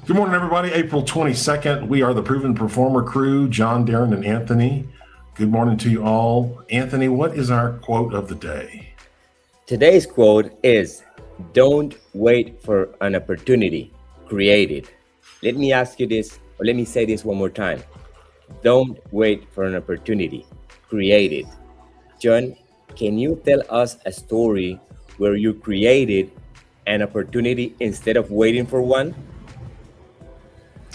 Good morning, everybody. April 22nd. We are the Proven Performer crew, John, Darin, and Anthony. Good morning to you all. Anthony, what is our quote of the day? Today's quote is, "Don't wait for an opportunity, create it." Let me ask you this, or let me say this one more time. Don't wait for an opportunity, create it. John, can you tell us a story where you created an opportunity instead of waiting for one?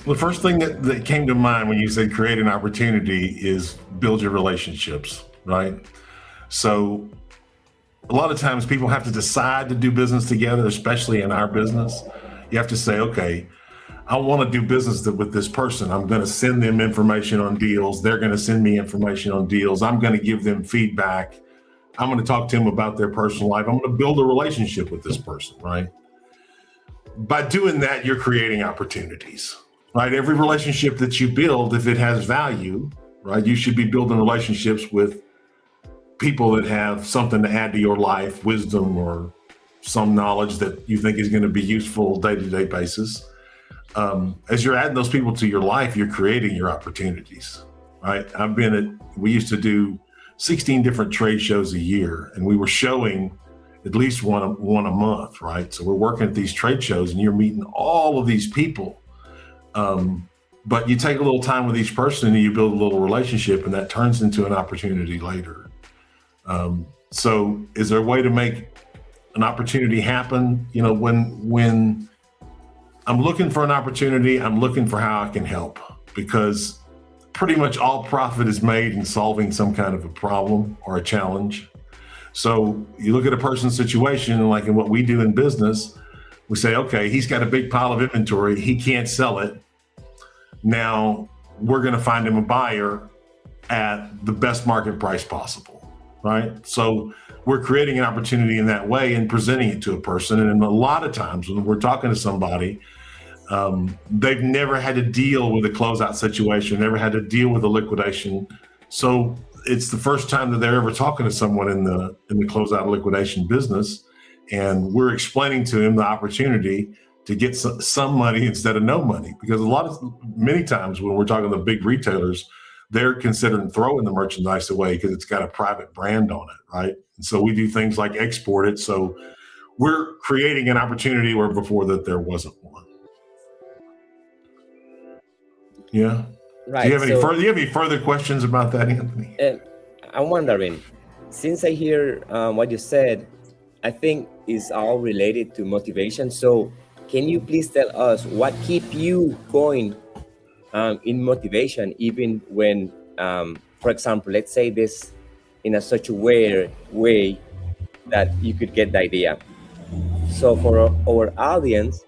The first thing that came to mind when you said create an opportunity is build your relationships, right? So a lot of times people have to decide to do business together, especially in our business. You have to say, okay, I want to do business with this person. I'm going to send them information on deals. They're going to send me information on deals. I'm going to give them feedback. I'm going to talk to them about their personal life. I'm going to build a relationship with this person, right? By doing that, you're creating opportunities, right? Every relationship that you build, if it has value, right, you should be building relationships with people that have something to add to your life, wisdom or some knowledge that you think is going to be useful day-to-day basis. As you're adding those people to your life, you're creating your opportunities, right? We used to do 16 different trade shows a year, and we were showing at least one a month, right? So we're working at these trade shows and you're meeting all of these people. But you take a little time with each person and you build a little relationship, and that turns into an opportunity later. So is there a way to make an opportunity happen? You know, when I'm looking for an opportunity, I'm looking for how I can help, because pretty much all profit is made in solving some kind of a problem or a challenge. So you look at a person's situation, and like in what we do in business, we say, okay, he's got a big pile of inventory. He can't sell it. Now we're going to find him a buyer at the best market price possible, right? So we're creating an opportunity in that way and presenting it to a person. And a lot of times when we're talking to somebody, they've never had to deal with a closeout situation, never had to deal with a liquidation. So it's the first time that they're ever talking to someone in the closeout liquidation business. And we're explaining to him the opportunity to get some money instead of no money. Because many times when we're talking to big retailers, they're considering throwing the merchandise away because it's got a private brand on it, right? And so we do things like export it. So we're creating an opportunity where before that there wasn't one. Yeah. Right. Do you have any further questions about that, Anthony? I'm wondering, since I hear what you said, I think it's all related to motivation. So can you please tell us what keep you going in motivation, even when, for example, let's say this in a such a way that you could get the idea. So for our audience,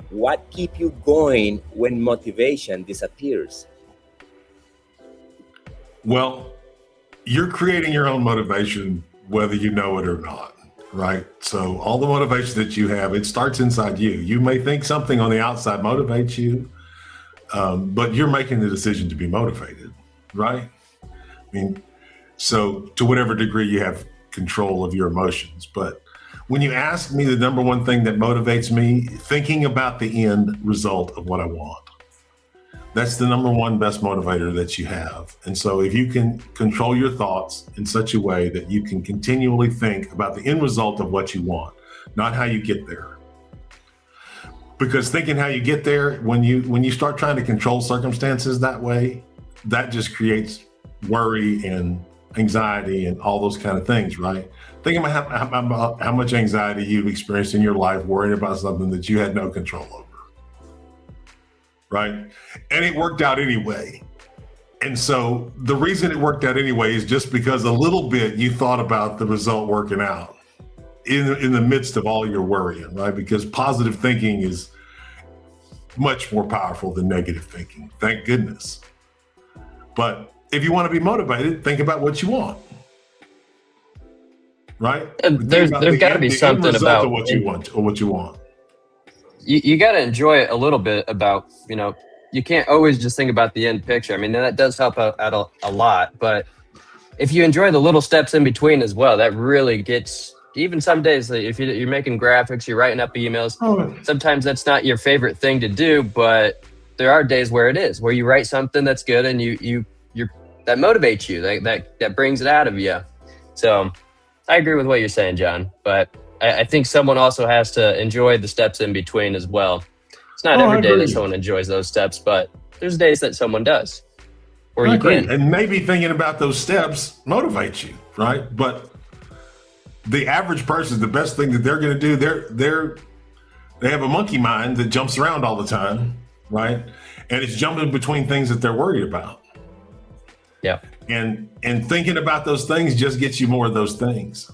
what keep you going when motivation disappears? Well, you're creating your own motivation, whether you know it or not, right? So all the motivation that you have, it starts inside you. You may think something on the outside motivates you, but you're making the decision to be motivated, right? I mean, so to whatever degree you have control of your emotions. But when you ask me the number one thing that motivates me, thinking about the end result of what I want. That's the number one best motivator that you have. And so if you can control your thoughts in such a way that you can continually think about the end result of what you want, not how you get there. Because thinking how you get there, when you start trying to control circumstances that way, that just creates worry and anxiety and all those kind of things, right? Think about how much anxiety you've experienced in your life worrying about something that you had no control over. Right? And it worked out anyway. And so the reason it worked out anyway is just because a little bit you thought about the result working out in the midst of all your worrying, right? Because positive thinking is much more powerful than negative thinking, thank goodness. But if you want to be motivated, think about what you want, right? And there's got to be something about what you want or what you want. You got to enjoy it a little bit about, you can't always just think about the end picture. I mean, that does help out a lot, but if you enjoy the little steps in between as well, that really gets even some days, like, if you're making graphics, you're writing up emails, Oh, sometimes that's not your favorite thing to do, but there are days where it is, where you write something that's good and you're that motivates you, that brings it out of you. So I agree with what you're saying, John, but I think someone also has to enjoy the steps in between as well. It's not I every day that agree. someone enjoys those steps, but there's days that someone does, or I you agree. can. And maybe thinking about those steps motivates you, right? But the average person, the best thing that they're going to do, they have a monkey mind that jumps around all the time, right? And it's jumping between things that they're worried about. Yeah. And thinking about those things just gets you more of those things.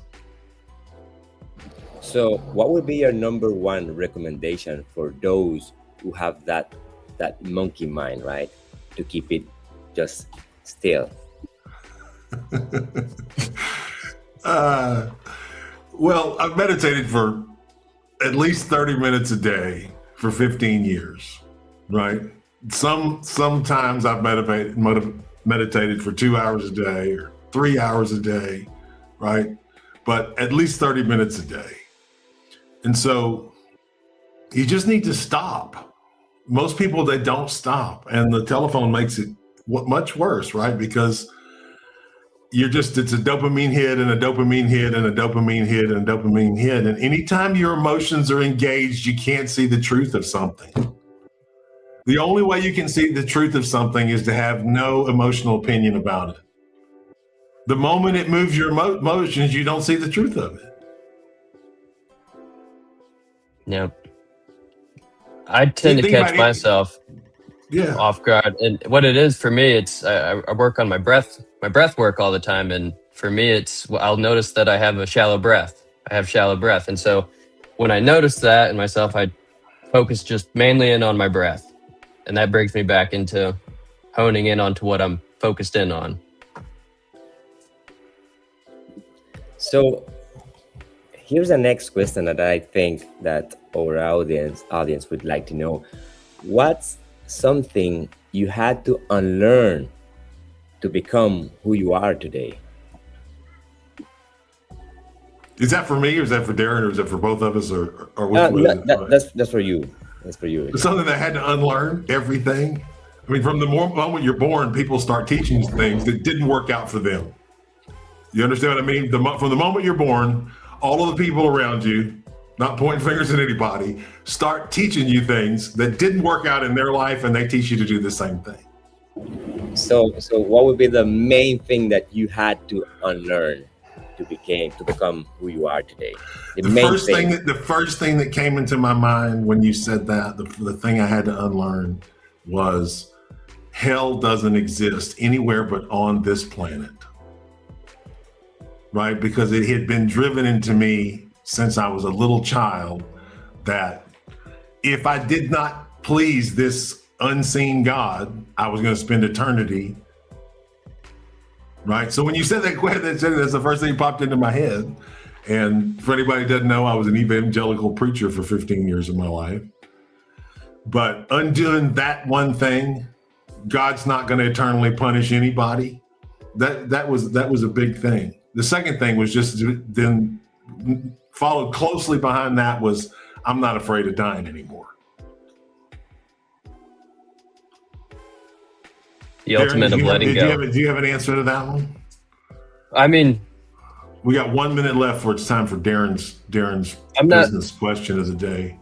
So, what would be your number one recommendation for those who have that monkey mind, right? To keep it just still. Well, I've meditated for at least 30 minutes a day for 15 years, right? Sometimes I've meditated for 2 hours a day or 3 hours a day, right? But at least 30 minutes a day. And so you just need to stop. Most people, they don't stop. And the telephone makes it much worse, right? Because it's a dopamine hit and a dopamine hit and a dopamine hit and a dopamine hit. And anytime your emotions are engaged, you can't see the truth of something. The only way you can see the truth of something is to have no emotional opinion about it. The moment it moves your emotions, you don't see the truth of it. Yep. I tend to think catch about it. myself Yeah. off guard, and what it is for me, it's I work on my breath work all the time, and for me, I'll notice that I have shallow breath, and so when I notice that in myself, I focus just mainly in on my breath, and that brings me back into honing in onto what I'm focused in on. So here's the next question that I think that our audience would like to know. What's something you had to unlearn to become who you are today? Is that for me or is that for Darin or is that for both of us or what is it? That's for you. That's for you. Something that I had to unlearn everything. I mean, from the moment you're born, people start teaching you things that didn't work out for them. You understand what I mean? From the moment you're born, all of the people around you, not pointing fingers at anybody, start teaching you things that didn't work out in their life, and they teach you to do the same thing. So what would be the main thing that you had to unlearn to become who you are today? The first thing that came into my mind when you said that, the thing I had to unlearn was hell doesn't exist anywhere but on this planet. Right? Because it had been driven into me since I was a little child that if I did not please this unseen God, I was going to spend eternity. Right? So when you said that question, that's the first thing that popped into my head. And for anybody who doesn't know, I was an evangelical preacher for 15 years of my life. But undoing that one thing, God's not going to eternally punish anybody. That was a big thing. The second thing was just then followed closely behind that was I'm not afraid of dying anymore. The ultimate of letting go. Do you have an answer to that one? I mean, we got 1 minute left for it's time for Darin's business question of the day.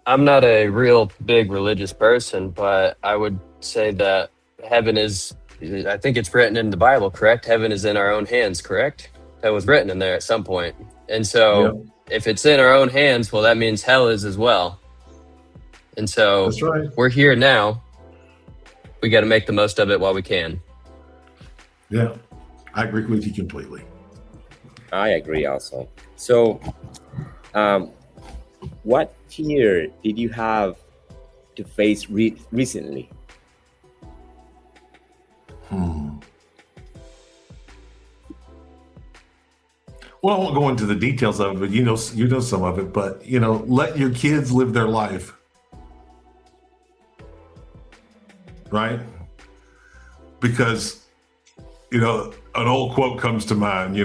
I'm not a real big religious person, but I would say that heaven is, I think it's written in the Bible, correct? Heaven is in our own hands, correct? That was written in there at some point. And so if it's in our own hands, well, that means hell is as well. And so that's right. We're here now. We got to make the most of it while we can. Yeah, I agree with you completely. I agree also. So what fear did you have to face recently? Well, I won't go into the details of it, but you know some of it. But let your kids live their life, right? Because an old quote comes to mind.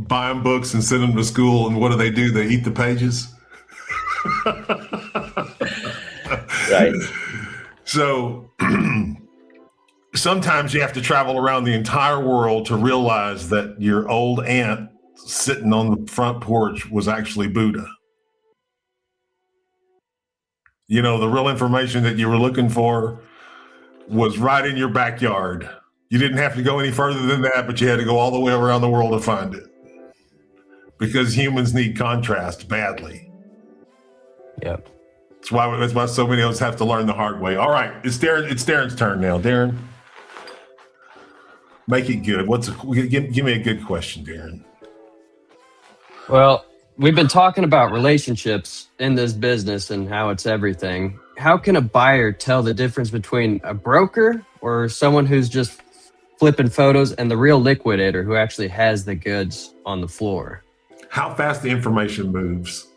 buy them books and send them to school, and what do? They eat the pages. Right. So sometimes you have to travel around the entire world to realize that your old aunt sitting on the front porch was actually Buddha. You know, the real information that you were looking for was right in your backyard. You didn't have to go any further than that, but you had to go all the way around the world to find it. Because humans need contrast badly. Yep. That's why so many of us have to learn the hard way. All right, it's Darin's turn now. Darin, make it good. Give me a good question, Darin. Well, we've been talking about relationships in this business and how it's everything. How can a buyer tell the difference between a broker or someone who's just flipping photos and the real liquidator who actually has the goods on the floor? How fast the information moves.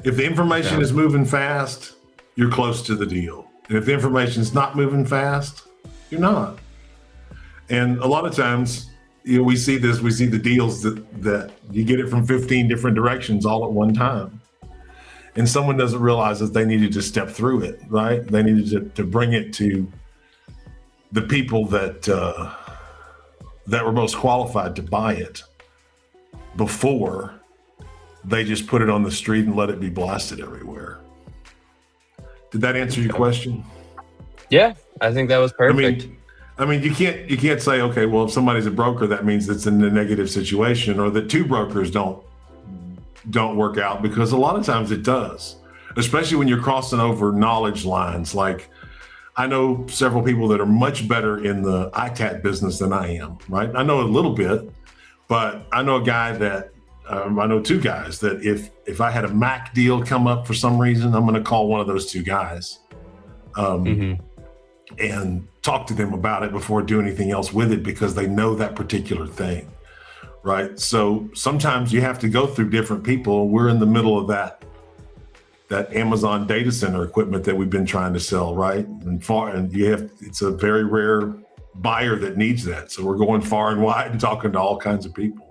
If the information is moving fast, you're close to the deal. And if the information is not moving fast, you're not. And a lot of times, you know, we see the deals that you get it from 15 different directions all at one time. And someone doesn't realize that they needed to step through it, right? They needed to bring it to the people that were most qualified to buy it before they just put it on the street and let it be blasted everywhere. Did that answer your question? Yeah, I think that was perfect. I mean, you can't say, okay, well, if somebody's a broker, that means it's in a negative situation, or that two brokers don't work out, because a lot of times it does, especially when you're crossing over knowledge lines. Like, I know several people that are much better in the ITAT business than I am, right? I know a little bit, but I know I know two guys that if I had a Mac deal come up for some reason, I'm going to call one of those two guys and talk to them about it before I do anything else with it, because they know that particular thing, right? So sometimes you have to go through different people. We're in the middle of that Amazon data center equipment that we've been trying to sell, right? It's a very rare buyer that needs that. So we're going far and wide and talking to all kinds of people.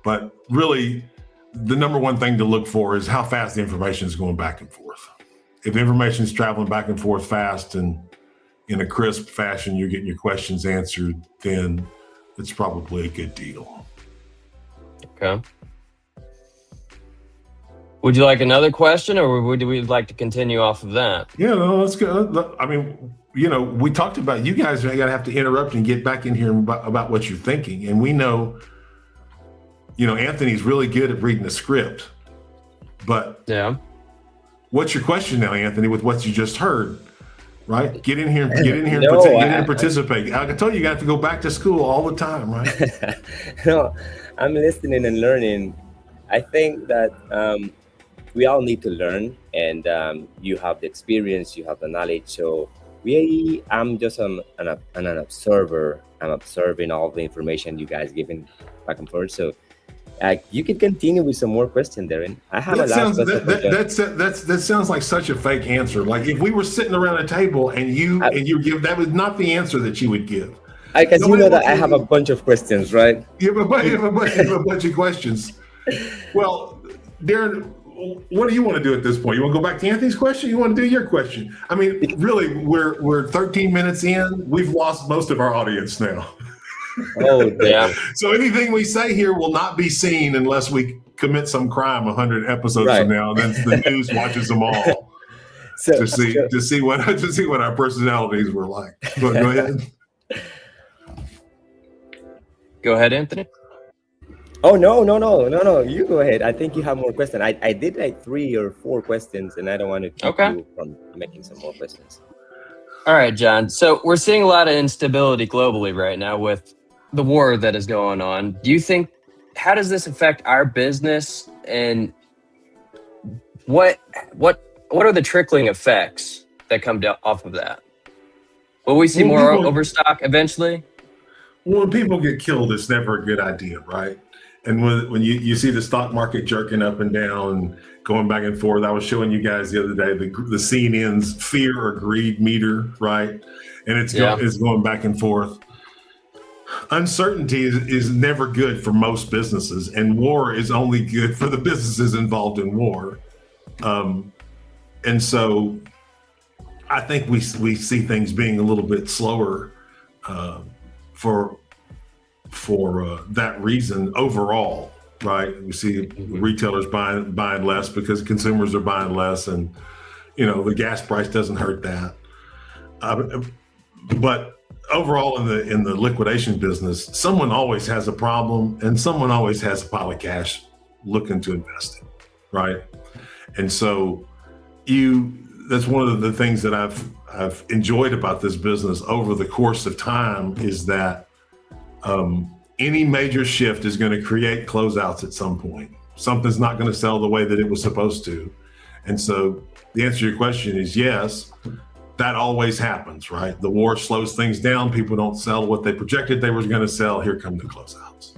But really, the number one thing to look for is how fast the information is going back and forth. If the information is traveling back and forth fast and in a crisp fashion, you're getting your questions answered, then it's probably a good deal. Okay. Would you like another question, or would we like to continue off of that? Yeah, no, let's go. I mean, you know, we talked about, you guys are going to have to interrupt and get back in here about what you're thinking. And we know, you know, Anthony's really good at reading the script, but yeah, what's your question now, Anthony, with what you just heard? Right? Get in here and participate. I told you got to go back to school all the time, right? No, I'm listening and learning. I think that we all need to learn, and you have the experience, you have the knowledge. So I'm just an observer. I'm observing all the information you guys giving back and forth. So you can continue with some more questions, Darin. I have that sounds like such a fake answer. Like if we were sitting around a table and you give, that was not the answer that you would give. Because you know that I have a bunch of questions, right? You have a bunch of questions. Well, Darin, what do you want to do at this point? You want to go back to Anthony's question? You want to do your question? I mean, really, we're 13 minutes in. We've lost most of our audience now. Oh, yeah. So anything we say here will not be seen unless we commit some crime 100 episodes from now. Then the news watches them all to see what our personalities were like. But go ahead. Go ahead, Anthony. Oh, no. You go ahead. I think you have more questions. I did like 3 or 4 questions, and I don't want to keep you from making some more questions. All right, John. So we're seeing a lot of instability globally right now with the war that is going on. Do you think, how does this affect our business, and what are the trickling effects that come off of that? Will we see more overstock eventually? Well, when people get killed, it's never a good idea, right? And when you see the stock market jerking up and down and going back and forth, I was showing you guys the other day the CNN's fear or greed meter, right? And it's going back and forth. Uncertainty is never good for most businesses, and war is only good for the businesses involved in war. And so I think we see things being a little bit slower for that reason overall, right? We see retailers buying less because consumers are buying less, and the gas price doesn't hurt that. But overall, in the liquidation business, someone always has a problem, and someone always has a pile of cash looking to invest in, right? And so that's one of the things that I've enjoyed about this business over the course of time is that any major shift is going to create closeouts at some point. Something's not going to sell the way that it was supposed to. And so the answer to your question is yes, that always happens, right? The war slows things down. People don't sell what they projected they were going to sell. Here come the closeouts.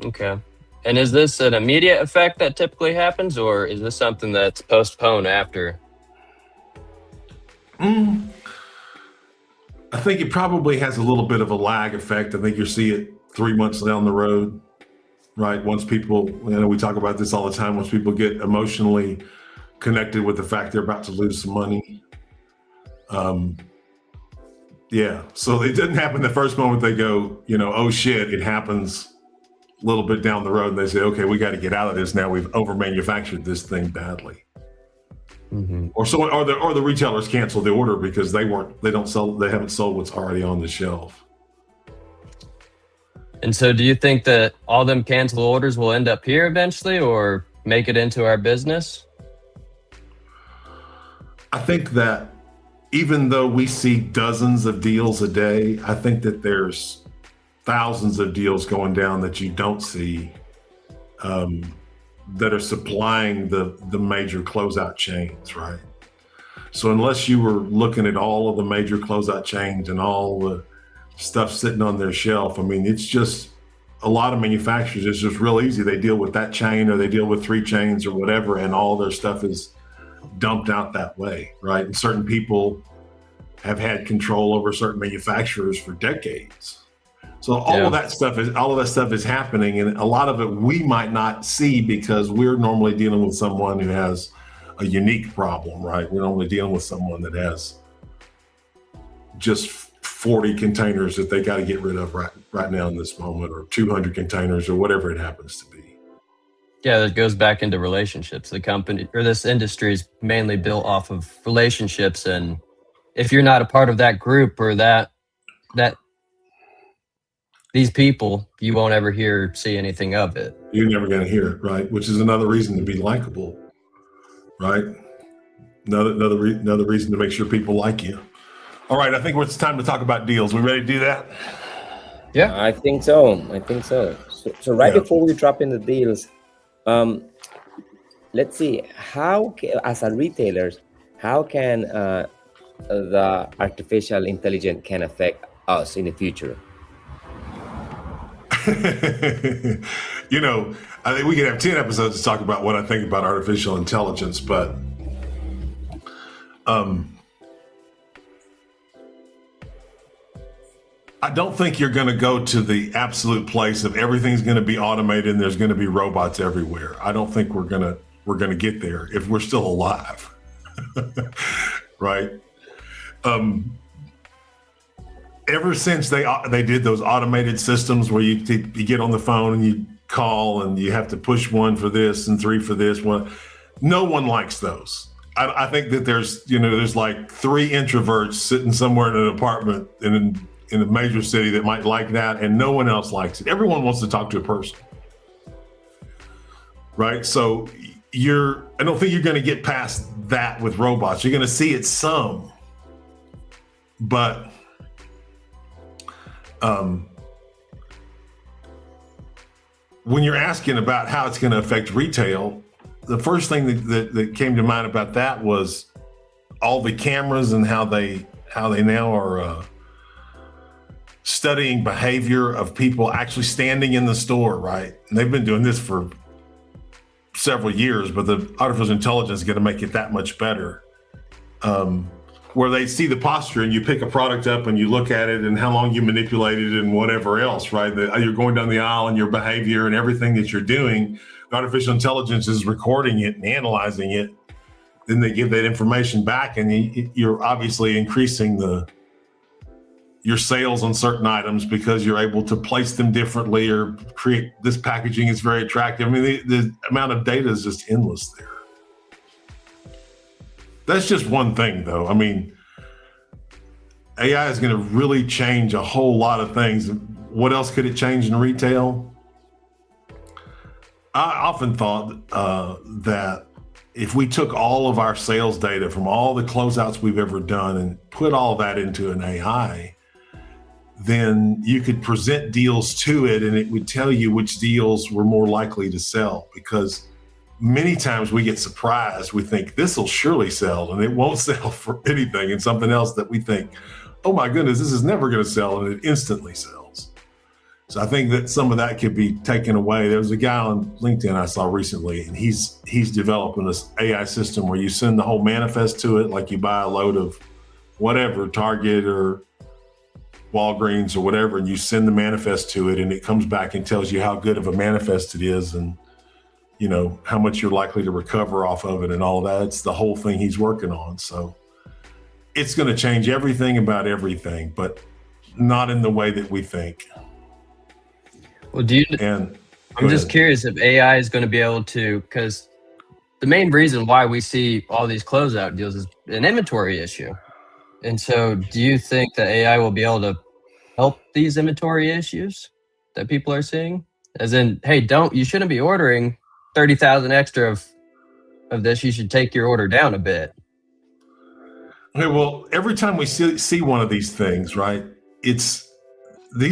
Okay. And is this an immediate effect that typically happens, or is this something that's postponed after? I think it probably has a little bit of a lag effect. I think you'll see it 3 months down the road, right? Once people, we talk about this all the time, once people get emotionally connected with the fact they're about to lose some money. Yeah, so it doesn't happen the first moment they go, oh shit, it happens a little bit down the road and they say, okay, we got to get out of this now. We've over manufactured this thing badly. Mm-hmm. Or the retailers cancel the order because they haven't sold what's already on the shelf. And so do you think that all them canceled orders will end up here eventually or make it into our business? I think that even though we see dozens of deals a day, I think that there's thousands of deals going down that you don't see that are supplying the major closeout chains, right? So unless you were looking at all of the major closeout chains and all the stuff sitting on their shelf, I mean, it's just a lot of manufacturers, it's just real easy. They deal with that chain or they deal with 3 chains or whatever, and all their stuff is dumped out that way, right? And certain people have had control over certain manufacturers for decades. So all of that stuff is happening, and a lot of it we might not see because we're normally dealing with someone who has a unique problem, right? We're normally dealing with someone that has just 40 containers that they got to get rid of right now in this moment, or 200 containers, or whatever it happens to be. Yeah, that goes back into relationships. The company or this industry is mainly built off of relationships, and if you're not a part of that group or that these people, you won't ever see anything of it. You're never going to hear it, right? Which is another reason to be likable, right? Another reason to make sure people like you. All right, I think it's time to talk about deals. We ready to do that? Yeah, I think so. So right before we drop in the deals, let's see as a retailers, how can the artificial intelligence can affect us in the future? I think we could have 10 episodes to talk about what I think about artificial intelligence, but I don't think you're going to go to the absolute place of everything's going to be automated and there's going to be robots everywhere. I don't think we're going to get there if we're still alive. Right? Ever since they did those automated systems where you get on the phone and you call and you have to push 1 for this and 3 for this one, no one likes those. I think that there's like 3 introverts sitting somewhere in an apartment in a major city that might like that, and no one else likes it. Everyone wants to talk to a person, right? So I don't think you're going to get past that with robots. You're going to see it some, but when you're asking about how it's going to affect retail, the first thing that came to mind about that was all the cameras and how they now are studying behavior of people actually standing in the store, right? And they've been doing this for several years, but the artificial intelligence is going to make it that much better. where they see the posture and you pick a product up and you look at it and how long you manipulate it and whatever else, right? You're going down the aisle and your behavior and everything that you're doing, artificial intelligence is recording it and analyzing it. Then they give that information back, and you're obviously increasing your sales on certain items because you're able to place them differently or create this packaging is very attractive. I mean, the amount of data is just endless there. That's just one thing, though. I mean, AI is going to really change a whole lot of things. What else could it change in retail? I often thought that if we took all of our sales data from all the closeouts we've ever done and put all that into an AI, then you could present deals to it and it would tell you which deals were more likely to sell, because many times we get surprised. We think this will surely sell and it won't sell for anything, and something else that we think, oh my goodness, this is never going to sell, and it instantly sells. So I think that some of that could be taken away. There was a guy on LinkedIn I saw recently, and he's developing this AI system where you send the whole manifest to it, like you buy a load of whatever, Target or Walgreens or whatever, and you send the manifest to it, and it comes back and tells you how good of a manifest it is, and you know how much you're likely to recover off of it, and all of that. It's the whole thing he's working on. So it's going to change everything about everything, but not in the way that we think. Well, I'm just curious if AI is going to be able to, because the main reason why we see all these closeout deals is an inventory issue. And so do you think that AI will be able to help these inventory issues that people are seeing? As in, hey, you shouldn't be ordering 30,000 extra of this. You should take your order down a bit. Okay, well, every time we see one of these things, right, these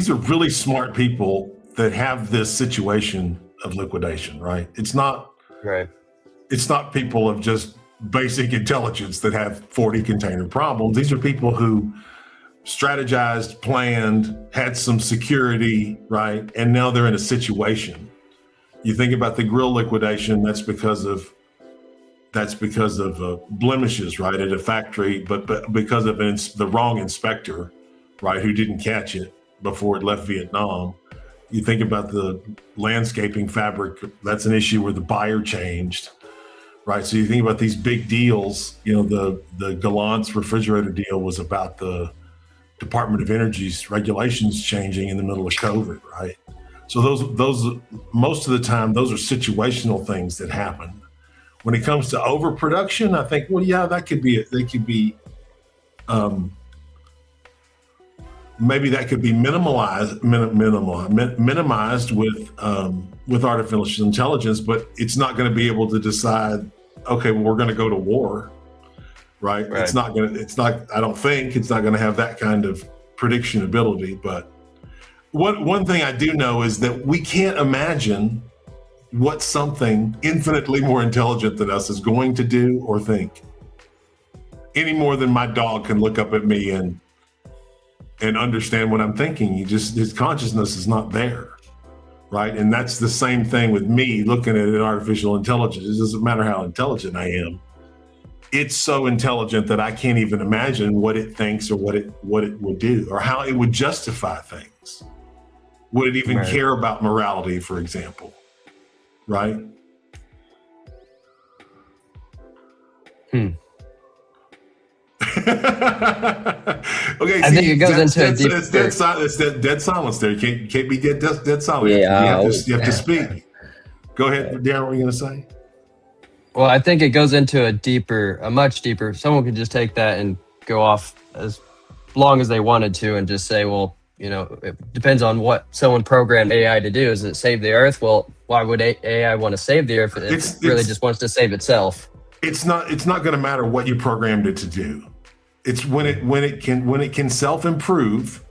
are really smart people that have this situation of liquidation, right? It's not people of just basic intelligence that have 40 container problems. These are people who strategized, planned, had some security, right? And now they're in a situation. You think about the grill liquidation, that's because of blemishes, right, at a factory, but because of the wrong inspector, right, who didn't catch it before it left Vietnam. You think about the landscaping fabric, that's an issue where the buyer changed, right? So you think about these big deals, you know, the Gallant's refrigerator deal was about the Department of Energy's regulations changing in the middle of COVID, right? So those most of the time, those are situational things that happen. When it comes to overproduction, I think, well, yeah, maybe that could be minimized with artificial intelligence, but it's not going to be able to decide, okay, well, we're going to go to war, right? I don't think it's not going to have that kind of prediction ability. But one thing I do know is that we can't imagine what something infinitely more intelligent than us is going to do or think, any more than my dog can look up at me and understand what I'm thinking. His consciousness is not there, right? And that's the same thing with me looking at an artificial intelligence. It doesn't matter how intelligent I am. It's so intelligent that I can't even imagine what it thinks or what it would do or how it would justify things. Would it even care about morality, for example, right? Okay, I think it goes into a deeper. It's dead silence there. You can't be dead silent. Yeah, you have to speak. Go ahead, Darin. What were you going to say? Well, I think it goes into a much deeper. Someone could just take that and go off as long as they wanted to and just say, well, you know, it depends on what someone programmed AI to do. Is it save the earth? Well, why would AI want to save the earth if it really just wants to save itself? It's not going to matter what you programmed it to do. It's when it can self-improve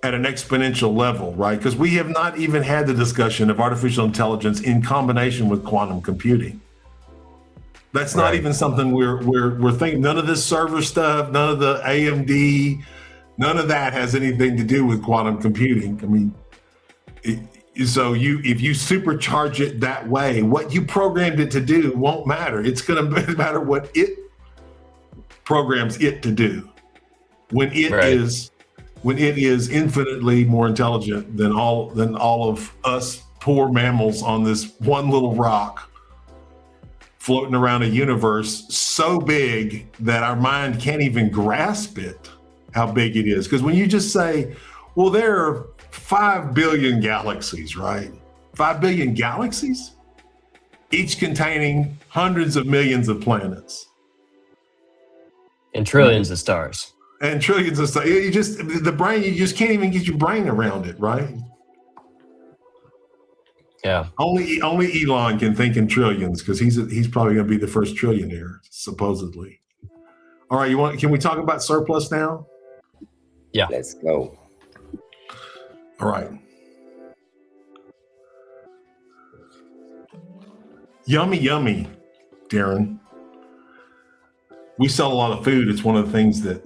at an exponential level, right? Because we have not even had the discussion of artificial intelligence in combination with quantum computing. That's not even something we're thinking. None of this server stuff, none of the AMD, none of that has anything to do with quantum computing. I mean, if you supercharge it that way, what you programmed it to do won't matter. It's going to matter what programs it to do when it Right. is infinitely more intelligent than all of us poor mammals on this one little rock floating around a universe so big that our mind can't even grasp it, how big it is. Because when you just say, well, there are 5 billion galaxies, right? 5 billion galaxies, each containing hundreds of millions of planets. And trillions of stars. And trillions of stuff. You just can't even get your brain around it, right? Yeah. Only Elon can think in trillions because he's probably going to be the first trillionaire, supposedly. All right, can we talk about surplus now? Yeah. Let's go. All right. Yummy, Darin. We sell a lot of food. It's one of the things that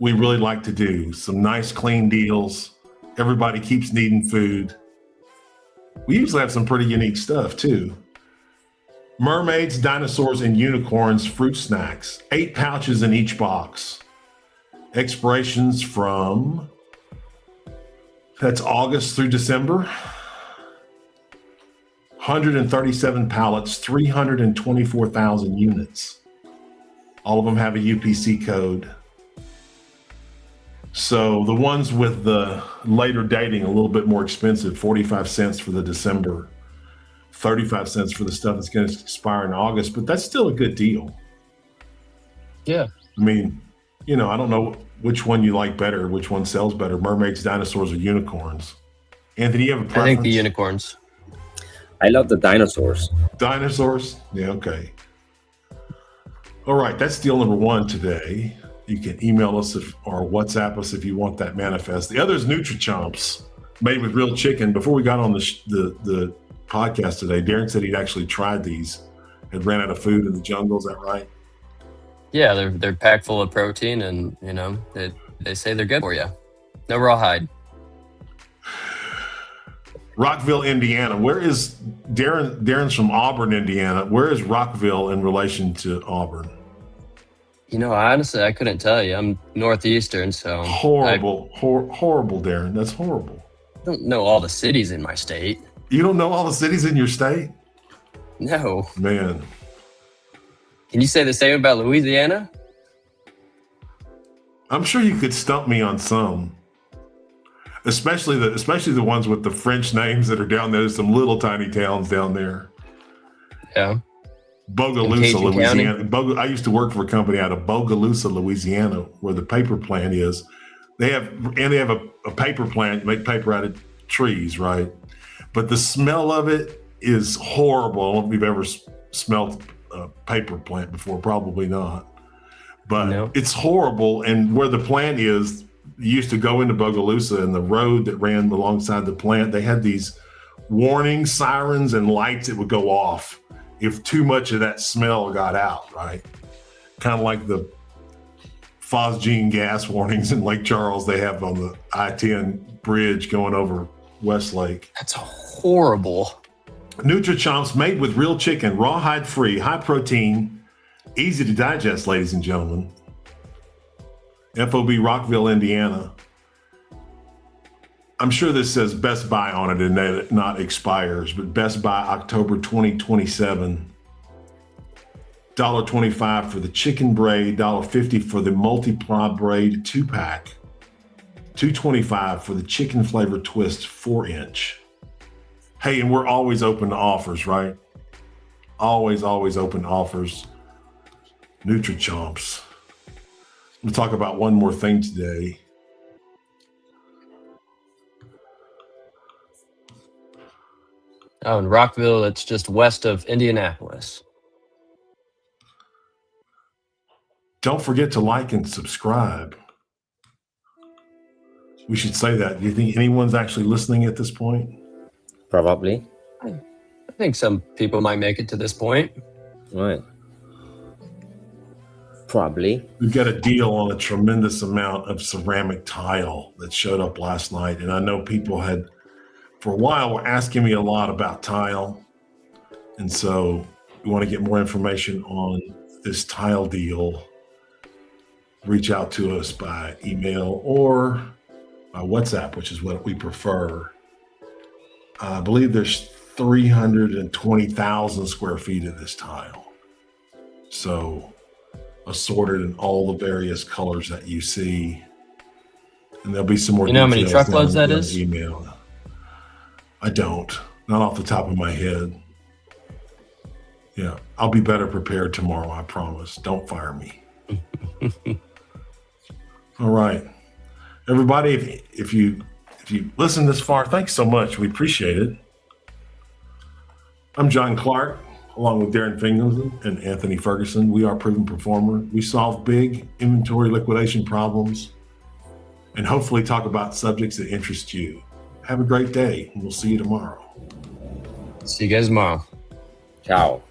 we really like to do. Some nice, clean deals. Everybody keeps needing food. We usually have some pretty unique stuff too. Mermaids, dinosaurs, and unicorns fruit snacks. 8 pouches in each box. Expirations from, that's August through December. 137 pallets, 324,000 units. All of them have a UPC code. So the ones with the later dating, a little bit more expensive, 45 cents for the December, 35 cents for the stuff that's going to expire in August, but that's still a good deal. Yeah. I mean, I don't know which one you like better, which one sells better, mermaids, dinosaurs, or unicorns. Anthony, you have a preference? I think the unicorns. I love the dinosaurs. Dinosaurs? Yeah, okay. All right, that's deal number 1 today. You can email us or WhatsApp us if you want that manifest. The other is Nutrichomps, made with real chicken. Before we got on the podcast today, Darin said he'd actually tried these, had ran out of food in the jungle. Is that right? Yeah, they're packed full of protein, and they say they're good for you. No rawhide. Rockville, Indiana. Where is Darin? Darin's from Auburn, Indiana. Where is Rockville in relation to Auburn? Honestly, I couldn't tell you. I'm northeastern, so horrible, Darin. That's horrible. I don't know all the cities in my state. You don't know all the cities in your state? No. Man. Can you say the same about Louisiana? I'm sure you could stump me on some. Especially the ones with the French names that are down there. There's some little tiny towns down there. Yeah. Bogalusa, Louisiana. I used to work for a company out of Bogalusa, Louisiana, where the paper plant is. They have a paper plant, make paper out of trees, right? But the smell of it is horrible. I don't know if you've ever smelled a paper plant before, probably not. But No. It's horrible. And where the plant is, you used to go into Bogalusa, and the road that ran alongside the plant, they had these warning sirens and lights that would go off if too much of that smell got out, right? Kind of like the phosgene gas warnings in Lake Charles they have on the I-10 bridge going over Westlake. That's horrible. Nutrichomps, made with real chicken, rawhide free, high protein, easy to digest, ladies and gentlemen. FOB Rockville, Indiana. I'm sure this says Best Buy on it and that not expires, but Best Buy October 2027. $1.25 for the chicken braid, $1.50 for the multiply braid 2-pack, $2.25 for the chicken flavor twist 4-inch. Hey, and we're always open to offers, right? Always open to offers. Nutrichomps. We'll talk about one more thing today. Oh, in Rockville, it's just west of Indianapolis. Don't forget to like and subscribe. We should say that. Do you think anyone's actually listening at this point? Probably. I think some people might make it to this point. Right. Probably. We've got a deal on a tremendous amount of ceramic tile that showed up last night. And I know people had, for a while, were asking me a lot about tile. And so we want to get more information on this tile deal. reach out to us by email or by WhatsApp, which is what we prefer. I believe there's 320,000 square feet of this tile. So assorted in all the various colors that you see. And there'll be some more You know how many details truckloads down that in is? the email. I don't, not off the top of my head. Yeah, I'll be better prepared tomorrow, I promise. Don't fire me. All right. Everybody, if you listen this far, thanks so much. We appreciate it. I'm John Clark, along with Darin Fingerson and Anthony Ferguson. We are Proven Performer. We solve big inventory liquidation problems and hopefully talk about subjects that interest you. Have a great day, and we'll see you tomorrow. See you guys tomorrow. Ciao.